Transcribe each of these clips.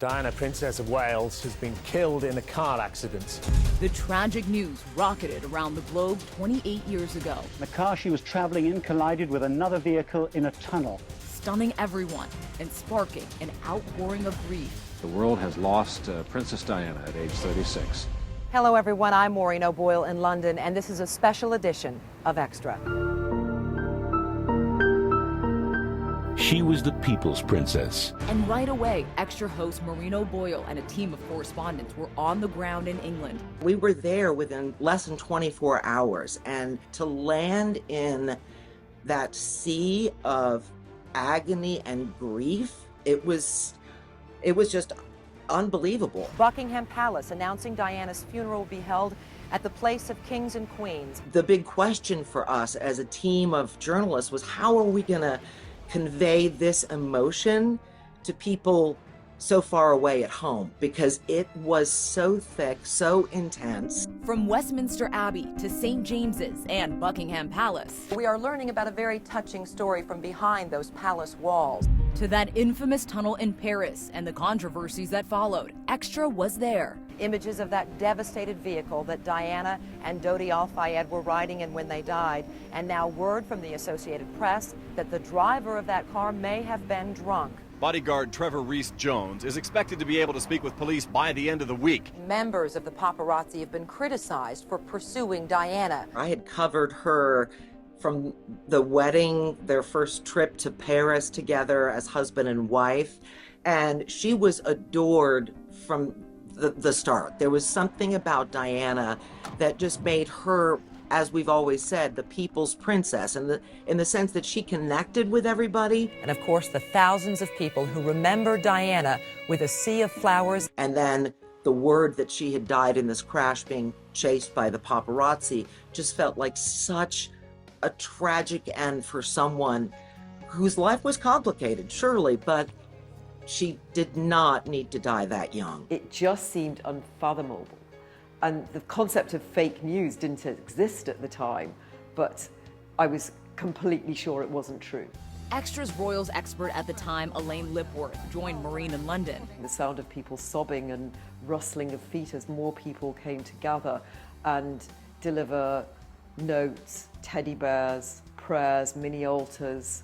Diana, Princess of Wales, has been killed in a car accident. The tragic news rocketed around the globe 28 years ago. The car she was traveling in collided with another vehicle in a tunnel, Stunning everyone and sparking an outpouring of grief. The world has lost Princess Diana at age 36. Hello, everyone. I'm Maureen O'Boyle in London, and this is a special edition of Extra. She was the people's princess. And right away, Extra host Maureen O'Boyle and a team of correspondents were on the ground in England. We were there within less than 24 hours, and to land in that sea of agony and grief, it was just unbelievable. Buckingham Palace announcing Diana's funeral will be held at the place of kings and queens. The big question for us as a team of journalists was, how are we going to convey this emotion to people so far away at home? Because it was so thick, so intense. From Westminster Abbey to St. James's and Buckingham Palace. We are learning about a very touching story from behind those palace walls. To that infamous tunnel in Paris and the controversies that followed, Extra was there. Images of that devastated vehicle that Diana and Dodi Al-Fayed were riding in when they died, and now word from the Associated Press that the driver of that car may have been drunk. Bodyguard Trevor Rees-Jones is expected to be able to speak with police by the end of the week. Members of the paparazzi have been criticized for pursuing Diana. I had covered her from the wedding, their first trip to Paris together as husband and wife, and she was adored from the start. There was something about Diana that just made her, as we've always said, the people's princess, and in the sense that she connected with everybody. And of course, the thousands of people who remember Diana with a sea of flowers. And then the word that she had died in this crash, being chased by the paparazzi, just felt like such a tragic end for someone whose life was complicated, surely, but she did not need to die that young. It just seemed unfathomable. And the concept of fake news didn't exist at the time, but I was completely sure it wasn't true. Extra's royals expert at the time, Elaine Lipworth, joined Maureen in London. The sound of people sobbing and rustling of feet as more people came to gather and deliver notes, teddy bears, prayers, mini altars.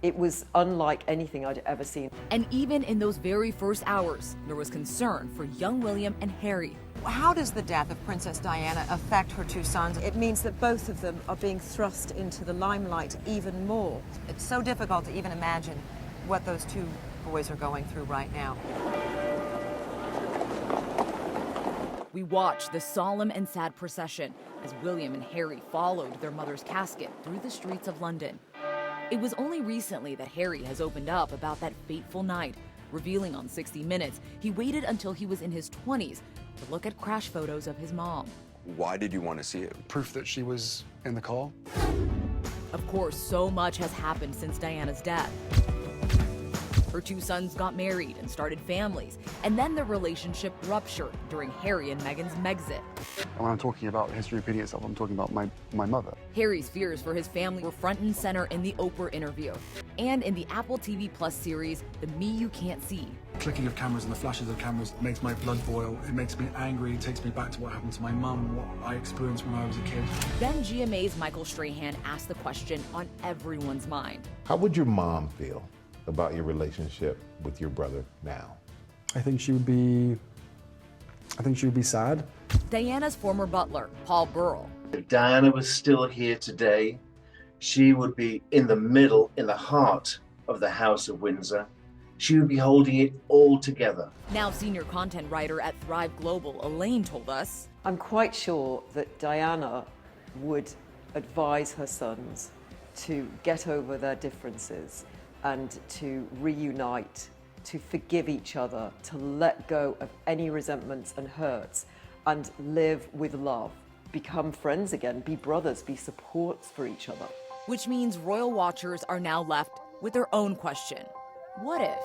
It was unlike anything I'd ever seen. And even in those very first hours, there was concern for young William and Harry. How does the death of Princess Diana affect her two sons? It means that both of them are being thrust into the limelight even more. It's so difficult to even imagine what those two boys are going through right now. We watched the solemn and sad procession as William and Harry followed their mother's casket through the streets of London. It was only recently that Harry has opened up about that fateful night, revealing on 60 Minutes he waited until he was in his 20s to look at crash photos of his mom. Why did you want to see it? Proof that she was in the car. Of course, so much has happened since Diana's death. Her two sons got married and started families, and then their relationship ruptured during Harry and Meghan's Megxit. And when I'm talking about history repeating itself, I'm talking about my mother. Harry's fears for his family were front and center in the Oprah interview and in the Apple TV Plus series, The Me You Can't See. Clicking of cameras and the flashes of cameras makes my blood boil. It makes me angry. It takes me back to what happened to my mum, what I experienced when I was a kid. Then GMA's Michael Strahan asked the question on everyone's mind. How would your mom feel about your relationship with your brother now? I think she would be sad. Diana's former butler, Paul Burrell. If Diana was still here today, she would be in the heart of the House of Windsor. She would be holding it all together. Now senior content writer at Thrive Global, Elaine, told us, I'm quite sure that Diana would advise her sons to get over their differences and to reunite, to forgive each other, to let go of any resentments and hurts, and live with love, become friends again, be brothers, be supports for each other. Which means royal watchers are now left with their own question. What if?